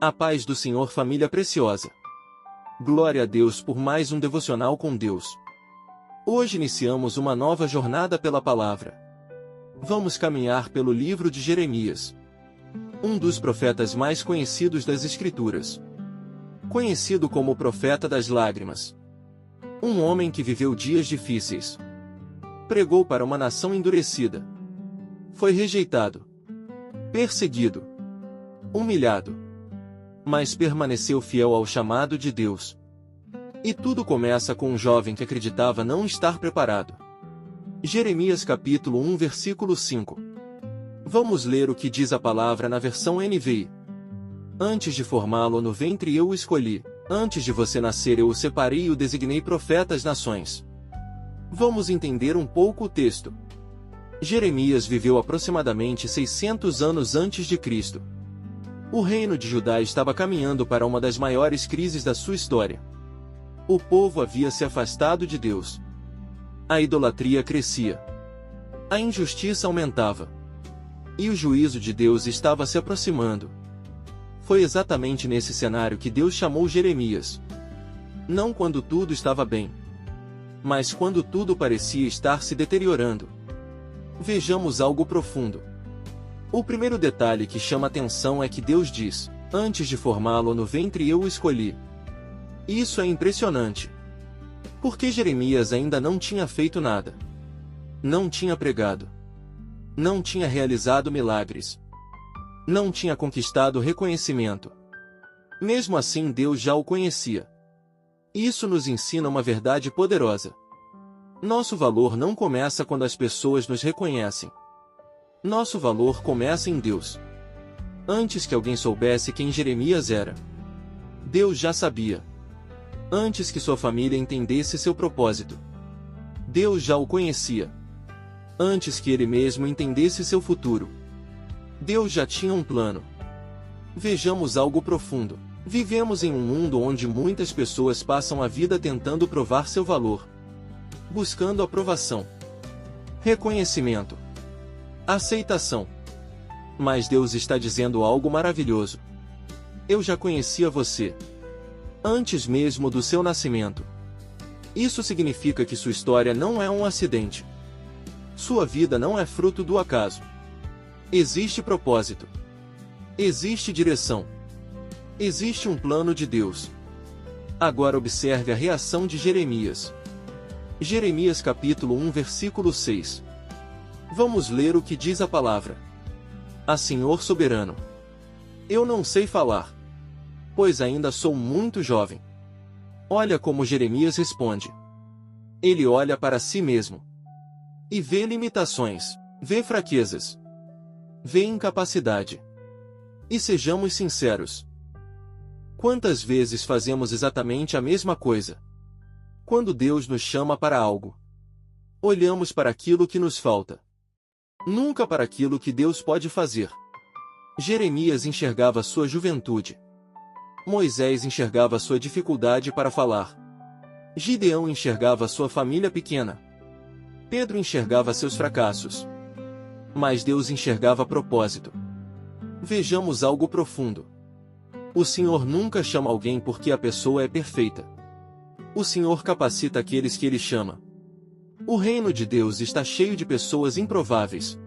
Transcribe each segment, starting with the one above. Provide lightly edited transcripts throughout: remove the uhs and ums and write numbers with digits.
A paz do Senhor, família preciosa. Glória a Deus por mais um devocional com Deus. Hoje iniciamos uma nova jornada pela palavra. Vamos caminhar pelo livro de Jeremias, um dos profetas mais conhecidos das Escrituras. Conhecido como o profeta das lágrimas. Um homem que viveu dias difíceis. Pregou para uma nação endurecida. Foi rejeitado, perseguido, humilhado, mas permaneceu fiel ao chamado de Deus. E tudo começa com um jovem que acreditava não estar preparado. Jeremias capítulo 1 versículo 5. Vamos ler o que diz a palavra na versão NVI. Antes de formá-lo no ventre eu o escolhi, antes de você nascer eu o separei e o designei profeta às nações. Vamos entender um pouco o texto. Jeremias viveu aproximadamente 600 anos antes de Cristo. O reino de Judá estava caminhando para uma das maiores crises da sua história. O povo havia se afastado de Deus. A idolatria crescia. A injustiça aumentava. E o juízo de Deus estava se aproximando. Foi exatamente nesse cenário que Deus chamou Jeremias. Não quando tudo estava bem, mas quando tudo parecia estar se deteriorando. Vejamos algo profundo. O primeiro detalhe que chama atenção é que Deus diz: antes de formá-lo no ventre eu o escolhi. Isso é impressionante. Porque Jeremias ainda não tinha feito nada. Não tinha pregado. Não tinha realizado milagres. Não tinha conquistado reconhecimento. Mesmo assim Deus já o conhecia. Isso nos ensina uma verdade poderosa. Nosso valor não começa quando as pessoas nos reconhecem. Nosso valor começa em Deus. Antes que alguém soubesse quem Jeremias era, Deus já sabia. Antes que sua família entendesse seu propósito, Deus já o conhecia. Antes que ele mesmo entendesse seu futuro, Deus já tinha um plano. Vejamos algo profundo. Vivemos em um mundo onde muitas pessoas passam a vida tentando provar seu valor, buscando aprovação, reconhecimento, aceitação. Mas Deus está dizendo algo maravilhoso. Eu já conhecia você, antes mesmo do seu nascimento. Isso significa que sua história não é um acidente. Sua vida não é fruto do acaso. Existe propósito. Existe direção. Existe um plano de Deus. Agora observe a reação de Jeremias. Jeremias capítulo 1 versículo 6. Vamos ler o que diz a palavra. Ah, Senhor soberano, eu não sei falar, pois ainda sou muito jovem. Olha como Jeremias responde. Ele olha para si mesmo e vê limitações, vê fraquezas, vê incapacidade. E sejamos sinceros. Quantas vezes fazemos exatamente a mesma coisa? Quando Deus nos chama para algo, olhamos para aquilo que nos falta, nunca para aquilo que Deus pode fazer. Jeremias enxergava sua juventude. Moisés enxergava sua dificuldade para falar. Gideão enxergava sua família pequena. Pedro enxergava seus fracassos. Mas Deus enxergava propósito. Vejamos algo profundo. O Senhor nunca chama alguém porque a pessoa é perfeita. O Senhor capacita aqueles que Ele chama. O reino de Deus está cheio de pessoas improváveis.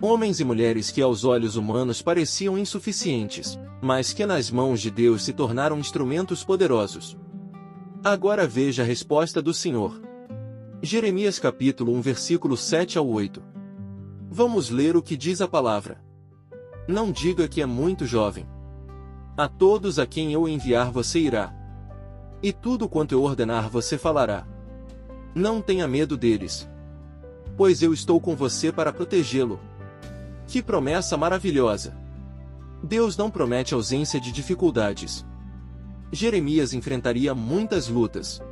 Homens e mulheres que aos olhos humanos pareciam insuficientes, mas que nas mãos de Deus se tornaram instrumentos poderosos. Agora veja a resposta do Senhor. Jeremias capítulo 1 versículo 7 ao 8. Vamos ler o que diz a palavra. Não diga que é muito jovem. A todos a quem eu enviar você irá. E tudo quanto eu ordenar você falará. Não tenha medo deles, pois eu estou com você para protegê-lo. Que promessa maravilhosa! Deus não promete ausência de dificuldades. Jeremias enfrentaria muitas lutas.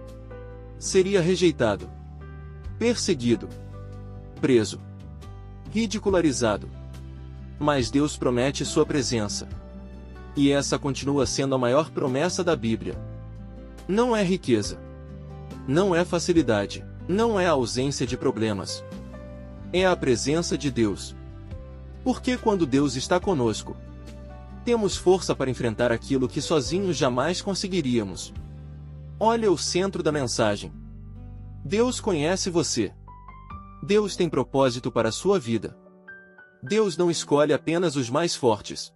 Seria rejeitado, perseguido, preso, ridicularizado. Mas Deus promete sua presença. E essa continua sendo a maior promessa da Bíblia. Não é riqueza. Não é facilidade. Não é a ausência de problemas. É a presença de Deus. Porque quando Deus está conosco, Temos força para enfrentar aquilo que sozinhos jamais conseguiríamos. Olha o centro da mensagem. Deus conhece você. Deus tem propósito para a sua vida. Deus não escolhe apenas os mais fortes,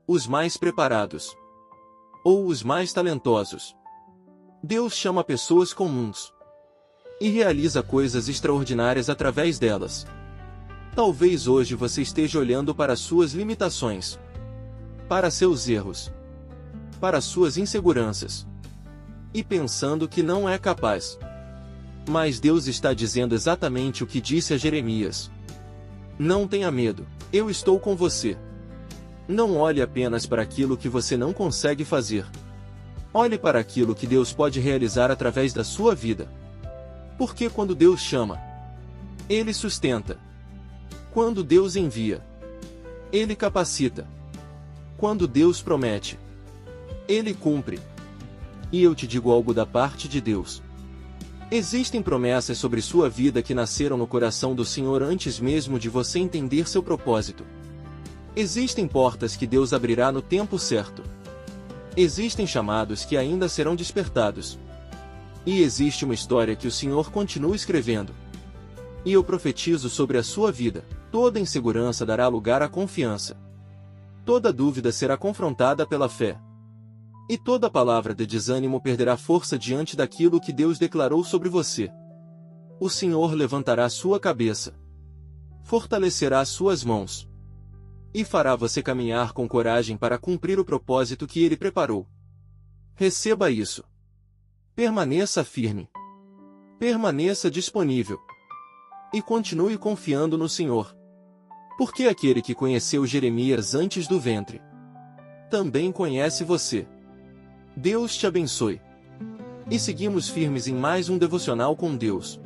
os mais preparados ou os mais talentosos. Deus chama pessoas comuns e realiza coisas extraordinárias através delas. Talvez hoje você esteja olhando para suas limitações, para seus erros, para suas inseguranças, e pensando que não é capaz. Mas Deus está dizendo exatamente o que disse a Jeremias. Não tenha medo, eu estou com você. Não olhe apenas para aquilo que você não consegue fazer. Olhe para aquilo que Deus pode realizar através da sua vida. Porque quando Deus chama, Ele sustenta. Quando Deus envia, Ele capacita. Quando Deus promete, Ele cumpre. E eu te digo algo da parte de Deus. Existem promessas sobre sua vida que nasceram no coração do Senhor antes mesmo de você entender seu propósito. Existem portas que Deus abrirá no tempo certo. Existem chamados que ainda serão despertados. E existe uma história que o Senhor continua escrevendo. E eu profetizo sobre a sua vida: toda insegurança dará lugar à confiança. Toda dúvida será confrontada pela fé. E toda palavra de desânimo perderá força diante daquilo que Deus declarou sobre você. O Senhor levantará sua cabeça, fortalecerá suas mãos, e fará você caminhar com coragem para cumprir o propósito que Ele preparou. Receba isso. Permaneça firme. Permaneça disponível. E continue confiando no Senhor. Porque aquele que conheceu Jeremias antes do ventre também conhece você. Deus te abençoe. E seguimos firmes em mais um devocional com Deus.